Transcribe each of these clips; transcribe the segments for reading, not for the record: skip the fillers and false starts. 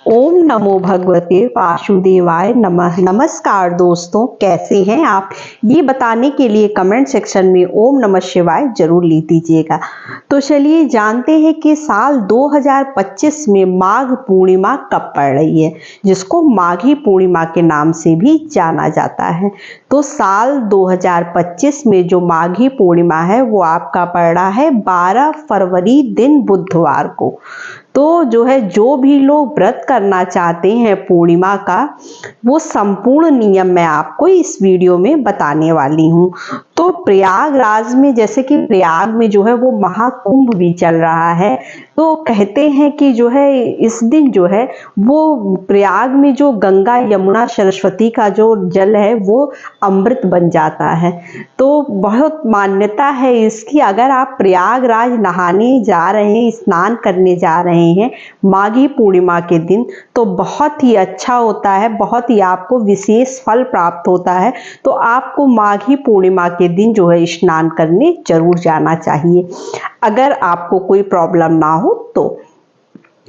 ओम नमो भगवते वासुदेवाय नमः। नमस्कार दोस्तों, कैसे हैं आप? ये बताने के लिए कमेंट सेक्शन में ओम नमः शिवाय जरूर लिख दीजिएगा। तो चलिए जानते हैं कि साल 2025 में माघ पूर्णिमा कब पड़ रही है, जिसको माघी पूर्णिमा के नाम से भी जाना जाता है। तो साल 2025 में जो माघी पूर्णिमा है वो आपका पड़ रहा है 12 फरवरी दिन बुधवार को। तो जो भी लोग व्रत करना चाहते हैं पूर्णिमा का, वो संपूर्ण नियम मैं आपको इस वीडियो में बताने वाली हूँ। तो प्रयागराज में, जैसे कि प्रयाग में वो महाकुंभ भी चल रहा है, तो कहते हैं कि इस दिन वो प्रयाग में जो गंगा यमुना सरस्वती का जो जल है वो अमृत बन जाता है। तो बहुत मान्यता है इसकी। अगर आप प्रयागराज नहाने जा रहे हैं, स्नान करने जा रहे हैं माघी पूर्णिमा के दिन, तो बहुत ही अच्छा होता है, बहुत ही आपको विशेष फल प्राप्त होता है। तो आपको माघी पूर्णिमा के दिन स्नान करने जरूर जाना चाहिए, अगर आपको कोई प्रॉब्लम ना हो तो।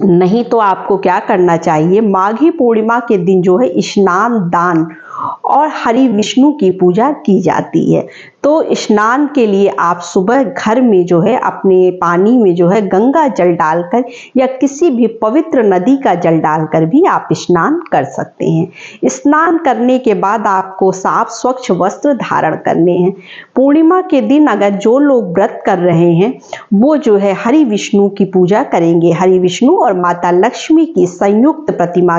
नहीं तो आपको क्या करना चाहिए, माघी पूर्णिमा के दिन स्नान दान और हरि विष्णु की पूजा की जाती है। तो स्नान के लिए आप सुबह घर में अपने पानी में गंगा जल डालकर या किसी भी पवित्र नदी का जल डालकर भी आप स्नान कर सकते हैं। स्नान करने के बाद आपको साफ स्वच्छ वस्त्र धारण करने हैं। पूर्णिमा के दिन अगर जो लोग व्रत कर रहे हैं वो हरि विष्णु की पूजा करेंगे। हरि विष्णु और माता लक्ष्मी की संयुक्त प्रतिमा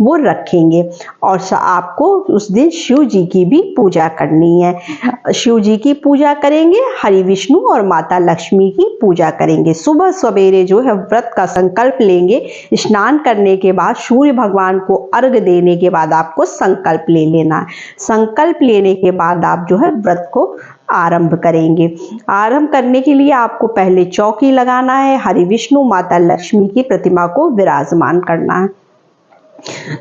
वो रखेंगे। और आपको उस दिन शिव जी की भी पूजा करनी है। शिव जी की पूजा करेंगे, हरि विष्णु और माता लक्ष्मी की पूजा करेंगे। सुबह सवेरे व्रत का संकल्प लेंगे। स्नान करने के बाद सूर्य भगवान को अर्घ देने के बाद आपको संकल्प ले लेना है। संकल्प लेने के बाद आप व्रत को आरंभ करेंगे। आरंभ करने के लिए आपको पहले चौकी लगाना है, हरि विष्णु माता लक्ष्मी की प्रतिमा को विराजमान करना है।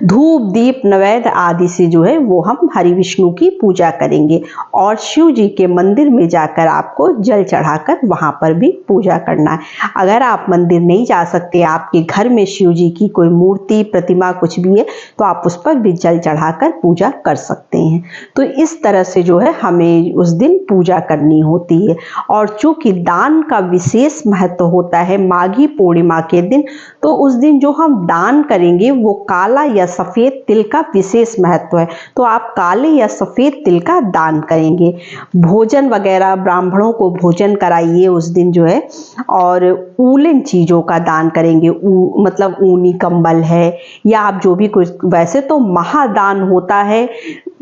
धूप दीप नैवेद्य आदि से वो हम हरि विष्णु की पूजा करेंगे। और शिव जी के मंदिर में जाकर आपको जल चढ़ाकर वहां पर भी पूजा करना है। अगर आप मंदिर नहीं जा सकते, आपके घर में शिव जी की कोई मूर्ति प्रतिमा कुछ भी है, तो आप उस पर भी जल चढ़ाकर पूजा कर सकते हैं। तो इस तरह से हमें उस दिन पूजा करनी होती है। और चूंकि दान का विशेष महत्व होता है माघी पूर्णिमा के दिन, तो उस दिन जो हम दान करेंगे वो काला या सफेद तिल का विशेष महत्व है। तो आप काले या सफेद तिल का दान करेंगे। भोजन वगैरह ब्राह्मणों को भोजन कराइए उस दिन और ऊलन चीजों का दान करेंगे। मतलब ऊनी कंबल है या आप जो भी कुछ। वैसे तो महादान होता है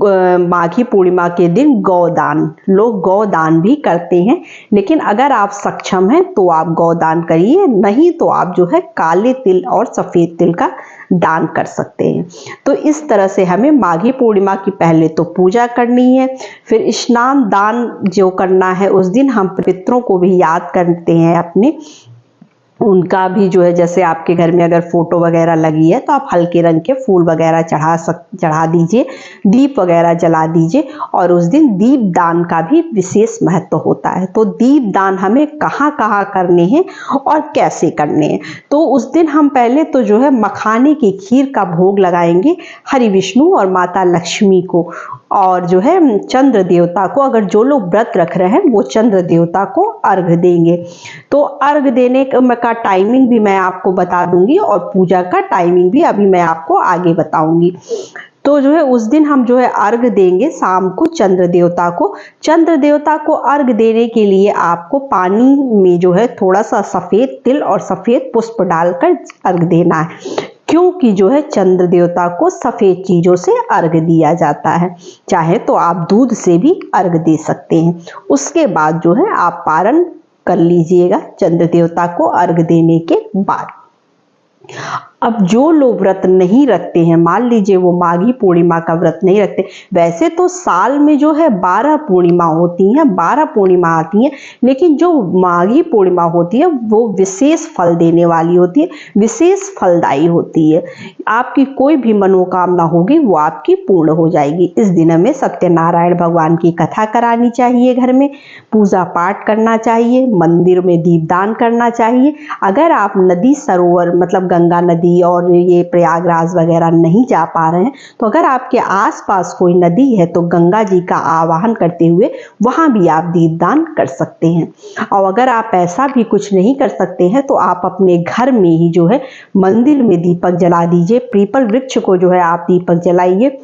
माघी पूर्णिमा के दिन गौदान, लोग गौदान भी करते हैं। लेकिन अगर आप सक्षम हैं तो आप गौदान करिए, नहीं तो आप काले तिल और सफेद तिल का दान कर सकते हैं। तो इस तरह से हमें माघी पूर्णिमा की पहले तो पूजा करनी है, फिर स्नान दान जो करना है उस दिन हम पितरों को भी याद करते हैं अपने। उनका भी जैसे आपके घर में अगर फोटो वगैरह लगी है तो आप हल्के रंग के फूल वगैरह चढ़ा दीजिए, दीप वगैरह जला दीजिए। और उस दिन दीप दान का भी विशेष महत्व होता है। तो दीप दान हमें कहाँ कहाँ करने हैं और कैसे करने हैं, तो उस दिन हम पहले तो मखाने की खीर का भोग लगाएंगे हरि विष्णु और माता लक्ष्मी को। और चंद्र देवता को, अगर जो लोग व्रत रख रहे हैं वो चंद्र देवता को अर्घ देंगे। तो अर्घ देने का टाइमिंग भी मैं आपको बता दूंगी और पूजा का टाइमिंग भी अभी मैं आपको आगे बताऊंगी। तो उस दिन हम अर्घ देंगे शाम को चंद्र देवता को। चंद्र देवता को अर्घ देने के लिए आपको पानी में थोड़ा सा सफेद तिल और सफेद पुष्प डालकर अर्घ देना है। क्योंकि चंद्र देवता को सफेद चीजों से अर्घ दिया जाता है। चाहे तो आप दूध से भी अर्घ दे सकते हैं। उसके बाद आप पारण कर लीजिएगा चंद्र देवता को अर्घ देने के बाद। अब जो लोग व्रत नहीं रखते हैं, मान लीजिए वो माघी पूर्णिमा का व्रत नहीं रखते। वैसे तो साल में 12 पूर्णिमा होती हैं, 12 पूर्णिमा आती हैं, लेकिन जो माघी पूर्णिमा होती है वो विशेष फल देने वाली होती है, विशेष फलदायी होती है। आपकी कोई भी मनोकामना होगी वो आपकी पूर्ण हो जाएगी। इस दिन हमें सत्यनारायण भगवान की कथा करानी चाहिए, घर में पूजा पाठ करना चाहिए, मंदिर में दीपदान करना चाहिए। अगर आप नदी सरोवर मतलब गंगा नदी नदी और ये प्रयागराज वगैरह नहीं जा पा रहे हैं, तो अगर आपके आसपास कोई नदी है तो गंगा जी का आवाहन करते हुए वहां भी आप दीपदान कर सकते हैं। और अगर आप ऐसा भी कुछ नहीं कर सकते हैं तो आप अपने घर में ही जो है मंदिर में दीपक जला दीजिए। पीपल वृक्ष को जो है आप दीपक जलाइए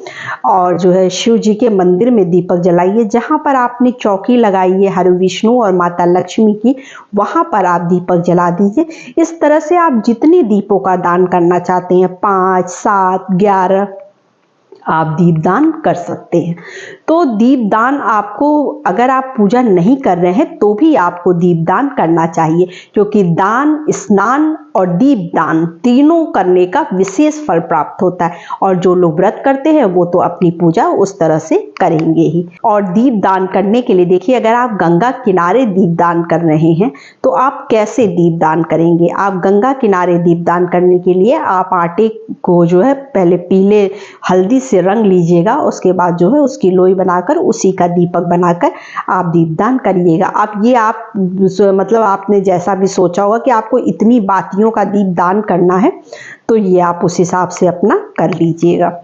और जो है शिव जी के मंदिर में दीपक जलाइए। जहां पर आपने चौकी लगाई है हरि विष्णु और माता लक्ष्मी की, वहां पर आप दीपक जला दीजिए। इस तरह से आप जितने दीपों का दान करना चाहते हैं, 5, 7, 11 आप दीपदान कर सकते हैं। तो दीपदान आपको, अगर आप पूजा नहीं कर रहे हैं तो भी आपको दीपदान करना चाहिए, क्योंकि दान, स्नान और दीपदान तीनों करने का विशेष फल प्राप्त होता है। और जो लोग व्रत करते हैं वो तो अपनी पूजा उस तरह से करेंगे ही। और दीपदान करने के लिए देखिए, अगर आप गंगा किनारे दीपदान कर रहे हैं तो आप कैसे दीपदान करेंगे। आप गंगा किनारे दीपदान करने के लिए आप आटे को जो है पहले पीले हल्दी से रंग लीजिएगा, उसके बाद जो है उसकी लोई बनाकर उसी का दीपक बनाकर आप दीपदान करिएगा। आप ये आप मतलब आपने जैसा भी सोचा होगा कि आपको इतनी बातियों का दीपदान करना है, तो ये आप उस हिसाब से अपना कर लीजिएगा।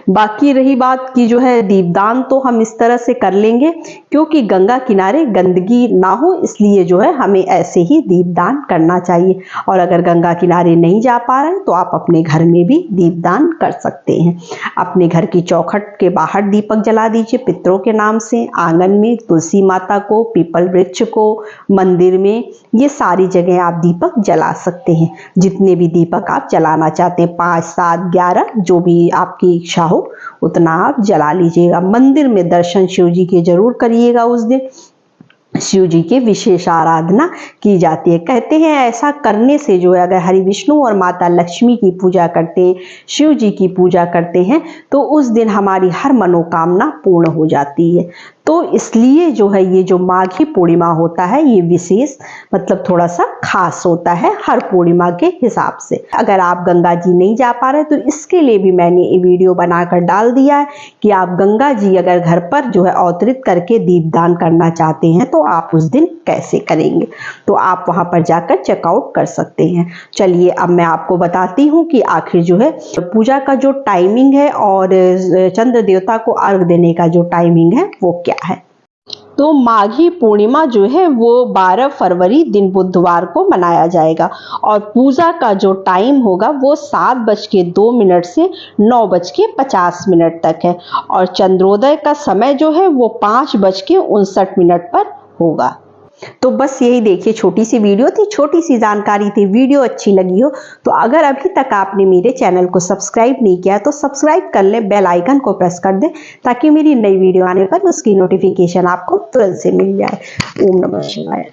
बाकी रही बात की जो है दीपदान, तो हम इस तरह से कर लेंगे क्योंकि गंगा किनारे गंदगी ना हो, इसलिए जो है हमें ऐसे ही दीपदान करना चाहिए। और अगर गंगा किनारे नहीं जा पा रहे हैं तो आप अपने घर में भी दीपदान कर सकते हैं। अपने घर की चौखट के बाहर दीपक जला दीजिए पितरों के नाम से, आंगन में तुलसी माता को, पीपल वृक्ष को, मंदिर में, ये सारी जगह आप दीपक जला सकते हैं। जितने भी दीपक आप जलाना चाहते हैं, 5, 7, 11 जो भी आपकी इच्छा हो उतना आप जला लीजिएगा। मंदिर में दर्शन शिव जी के जरूर करिएगा। उस दिन शिव जी की विशेष आराधना की जाती है। कहते हैं ऐसा करने से जो है, अगर हरि विष्णु और माता लक्ष्मी की पूजा करते हैं, शिव जी की पूजा करते हैं, तो उस दिन हमारी हर मनोकामना पूर्ण हो जाती है। तो इसलिए जो है ये जो माघी पूर्णिमा होता है ये विशेष मतलब थोड़ा सा खास होता है हर पूर्णिमा के हिसाब से। अगर आप गंगा जी नहीं जा पा रहे तो इसके लिए भी मैंने ये वीडियो बनाकर डाल दिया है कि आप गंगा जी अगर घर पर जो है अवतरित करके दीपदान करना चाहते हैं तो आप उस दिन कैसे करेंगे, तो आप वहां पर जाकर चेकआउट कर सकते हैं। चलिए अब मैं आपको बताती हूँ कि आखिर जो है पूजा का जो टाइमिंग है और चंद्र देवता को अर्घ देने का जो टाइमिंग है वो क्या है। तो माघी पूर्णिमा जो है वो 12 फरवरी दिन बुधवार को मनाया जाएगा और पूजा का जो टाइम होगा वो 7:02 से 9:50 तक है और चंद्रोदय का समय जो है वो 5:59 पर होगा। तो बस यही देखिए, छोटी सी वीडियो थी, छोटी सी जानकारी थी। वीडियो अच्छी लगी हो तो अगर अभी तक आपने मेरे चैनल को सब्सक्राइब नहीं किया तो सब्सक्राइब कर लें, बेल आइकन को प्रेस कर दें ताकि मेरी नई वीडियो आने पर उसकी नोटिफिकेशन आपको तुरंत से मिल जाए। ओम नमः शिवाय।